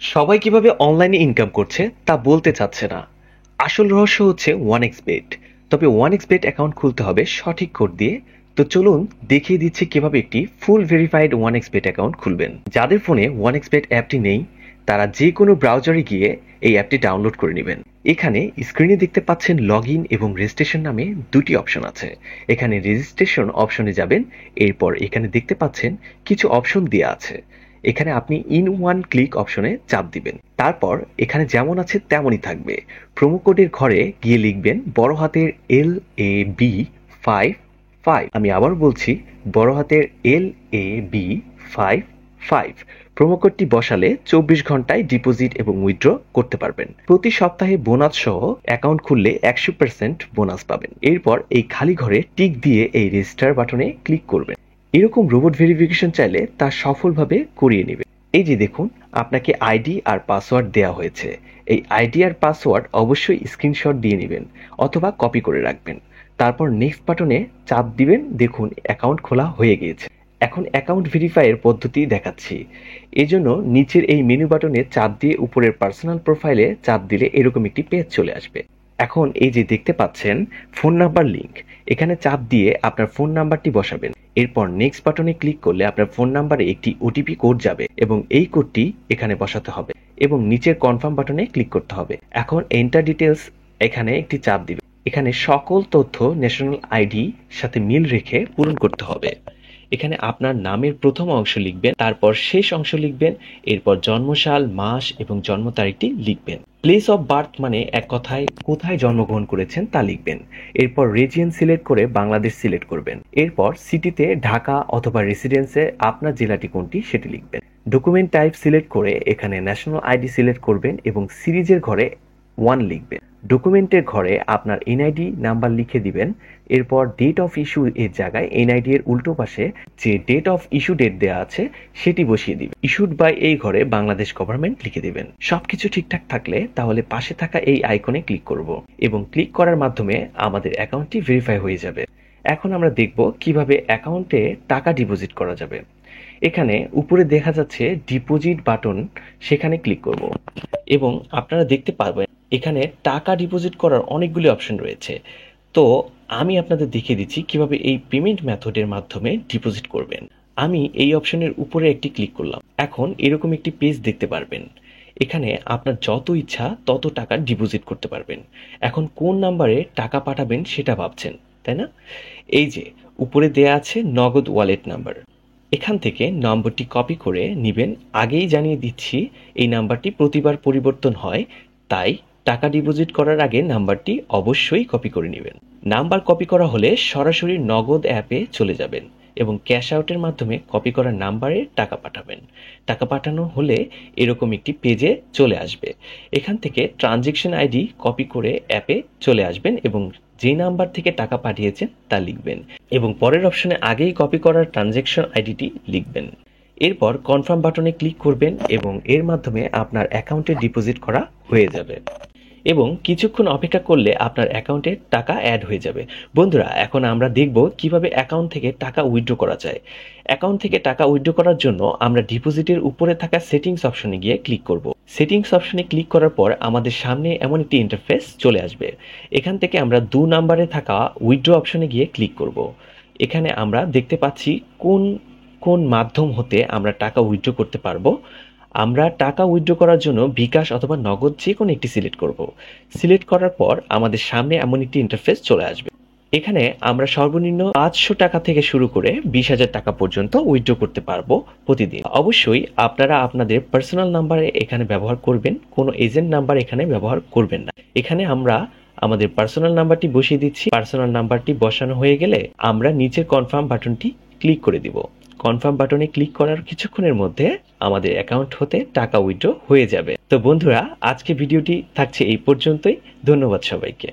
সবাই কিভাবে অনলাইনে ইনকাম করছে তা বলতে চাচ্ছে না। আসল রহস্য হচ্ছে OneXBet। তবে OneXBet অ্যাকাউন্ট খুলতে হবে সঠিক কোড দিয়ে। তো চলুন দেখিয়ে দিচ্ছি কিভাবে একটি ফুল ভেরিফাইড OneXBet অ্যাকাউন্ট খুলবেন। যাদের ফোনে OneXBet অ্যাপটি নেই তারা যে কোনো ব্রাউজারে গিয়ে এই অ্যাপটি ডাউনলোড করে নেবেন। এখানে স্ক্রিনে দেখতে পাচ্ছেন লগ ইন এবং রেজিস্ট্রেশন নামে দুটি অপশন আছে। এখানে রেজিস্ট্রেশন অপশনে যাবেন, এরপর এখানে দেখতে পাচ্ছেন কিছু অপশন দেওয়া আছে। এখানে আপনি ইন ওয়ান ক্লিক অপশনে চাপ দিবেন। তারপর এখানে যেমন আছে তেমনই থাকবে। প্রোমো কোডের ঘরে গিয়ে লিখবেন বড় হাতের LAB55। আমি আবার বলছি, বড় হাতের LAB55। প্রোমো কোডটি বসালে 24 ঘন্টায় ডিপোজিট এবং উইথড্র করতে পারবেন। প্রতি সপ্তাহে বোনাস সহ অ্যাকাউন্ট খুললে 100% বোনাস পাবেন। এরপর এই খালি ঘরে টিক দিয়ে এই রেজিস্টার বাটনে ক্লিক করবেন। এরকম রোবট ভেরিফিকেশন চাইলে তা সফলভাবে করিয়ে নেবে। এই যে দেখুন, আপনাকে আইডি আর পাসওয়ার্ড দেওয়া হয়েছে। এই আইডি আর পাসওয়ার্ড অবশ্যই স্ক্রিনশট দিয়ে নেবেন অথবা কপি করে রাখবেন। তারপর নেক্সট বাটনে চাপ দিবেন। দেখুন অ্যাকাউন্ট খোলা হয়ে গিয়েছে। এখন অ্যাকাউন্ট ভেরিফাইয়ের পদ্ধতি দেখাচ্ছি। এজন্য নিচের এই মেনু বাটনে চাপ দিয়ে উপরের পার্সোনাল প্রোফাইলে চাপ দিলে এরকম একটি পেজ চলে আসবে। এখন এই যে দেখতে পাচ্ছেন ফোন নাম্বার লিংক, এখানে চাপ দিয়ে আপনার ফোন নাম্বারটি বসাবেন। এরপর নেক্সট বাটনে ক্লিক করলে আপনার ফোন নাম্বারে একটি ওটিপি কোড যাবে এবং এই কোডটি এখানে বসাতে হবে এবং নিচের কনফার্ম বাটনে ক্লিক করতে হবে। এখন এন্টার ডিটেলস এখানে একটি চাপ দিবে। এখানে সকল তথ্য ন্যাশনাল আইডি সাথে মিল রেখে পূরণ করতে হবে। এখানে আপনার নামের প্রথম অংশ লিখবেন, তারপর শেষ অংশ লিখবেন, এরপর জন্মসাল, মাস এবং জন্ম তারিখটি লিখবেন। প্লেস অফ বার্থ মানে এক কথায় কোথায় জন্মগ্রহণ করেছেন তা লিখবেন। এরপর রিজিয়ন সিলেক্ট করে বাংলাদেশ সিলেক্ট করবেন। এরপর সিটিতে ঢাকা অথবা রেসিডেন্সে আপনার জেলাটি কোনটি সেটি লিখবেন। ডকুমেন্ট টাইপ সিলেক্ট করে এখানে ন্যাশনাল আইডি সিলেক্ট করবেন এবং সিরিজের ঘরে 1 লিখবেন। ডকুমেন্টের ঘরে আপনার এনআইডি নাম্বার লিখে দিবেন। এরপর ডেট অফ ইস্যু এর জায়গায় এনআইডি এর উল্টো পাশে যে ডেট অফ ইস্যু ডেট দেওয়া আছে সেটি বসিয়ে দিবেন। ইস্যুড বাই এই ঘরে বাংলাদেশ গভর্নমেন্ট লিখে দিবেন। সবকিছু ঠিকঠাক থাকলে তাহলে পাশে থাকা এই আইকনে ক্লিক করব এবং ক্লিক করার মাধ্যমে আমাদের অ্যাকাউন্টটি ভেরিফাই হয়ে যাবে। এখন আমরা দেখব কিভাবে অ্যাকাউন্টে টাকা ডিপোজিট করা যাবে। এখানে উপরে দেখা যাচ্ছে ডিপোজিট বাটন, সেখানে ক্লিক করব এবং আপনারা দেখতে পারবেন এখানে টাকা ডিপোজিট করার অনেকগুলি অপশন রয়েছে। তো আমি আপনাদের দেখিয়ে দিচ্ছি কিভাবে এই পেমেন্ট মেথডের মাধ্যমে ডিপোজিট করবেন। আমি এই অপশনের উপরে একটি ক্লিক করলাম। এখন এরকম একটি পেজ দেখতে পারবেন। এখানে আপনার যত ইচ্ছা তত টাকা ডিপোজিট করতে পারবেন। এখন কোন নাম্বারে টাকা পাঠাবেন সেটা ভাবছেন, তাই না? এই যে উপরে দেয়া আছে নগদ ওয়ালেট নাম্বার। এখান থেকে নম্বরটি কপি করে নিবেন। আগেই জানিয়ে দিচ্ছি এই নাম্বারটি প্রতিবার পরিবর্তন হয়, তাই টাকা ডিপোজিট করার আগে নাম্বারটি অবশ্যই কপি করে নেবেন। নাম্বার কপি করা হলে সরাসরি নগদ অ্যাপে চলে যাবেন এবং ক্যাশ আউটের মাধ্যমে কপি করা নাম্বারে টাকা পাঠাবেন। টাকা পাঠানো হলে এরকম একটি পেজে চলে আসবে। এখান থেকে ট্রানজ্যাকশন আইডি কপি করে অ্যাপে চলে আসবেন এবং যে নাম্বার থেকে টাকা পাঠিয়েছেন তা লিখবেন এবং পরের অপশনে আগেই কপি করার ট্রানজ্যাকশন আইডিটি লিখবেন। এরপর কনফার্ম বাটনে ক্লিক করবেন এবং এর মাধ্যমে আপনার অ্যাকাউন্টে ডিপোজিট করা হয়ে যাবে এবং কিছুক্ষণ অপেক্ষা করলে আপনার অ্যাকাউন্টে টাকা অ্যাড হয়ে যাবে। বন্ধুরা, এখন আমরা দেখব কিভাবে অ্যাকাউন্ট থেকে টাকা উইথড্র করা যায়। অ্যাকাউন্ট থেকে টাকা উইথড্র করার জন্য আমরা ডিপোজিটের উপরে থাকা সেটিংস অপশনে গিয়ে ক্লিক করব। সেটিংস অপশনে ক্লিক করার পর আমাদের সামনে এমন একটি ইন্টারফেস চলে আসবে। এখান থেকে আমরা 2 নাম্বারে থাকা উইথড্র অপশনে গিয়ে ক্লিক করব। এখানে আমরা দেখতে পাচ্ছি কোন কোন মাধ্যম হতে আমরা টাকা উইথড্র করতে পারবো। আমরা টাকা উইথড্র করার জন্য বিকাশ অথবা নগদ যে কোনো একটি সিলেক্ট করব। সিলেক্ট করার পর আমাদের সামনে এমন একটি ইন্টারফেস চলে আসবে। এখানে আমরা সর্বনিম্ন 500 টাকা থেকে শুরু করে 20,000 টাকা পর্যন্ত উইথড্র করতে পারবো প্রতিদিন। অবশ্যই আপনারা আপনাদের পার্সোনাল নাম্বারে এখানে ব্যবহার করবেন, কোনো এজেন্ট নাম্বার এখানে ব্যবহার করবেন না। এখানে আমরা আমাদের পার্সোনাল নাম্বারটি বসিয়ে দিচ্ছি। পার্সোনাল নাম্বারটি বসানো হয়ে গেলে আমরা নিচের কনফার্ম বাটনটি ক্লিক করে দিব। কনফার্ম বাটনে ক্লিক করার কিছুক্ষণের মধ্যে আমাদের অ্যাকাউন্ট হতে টাকা উইথড্র হয়ে যাবে। তো বন্ধুরা, আজকে ভিডিওটি থাকছে এই পর্যন্তই। ধন্যবাদ সবাইকে।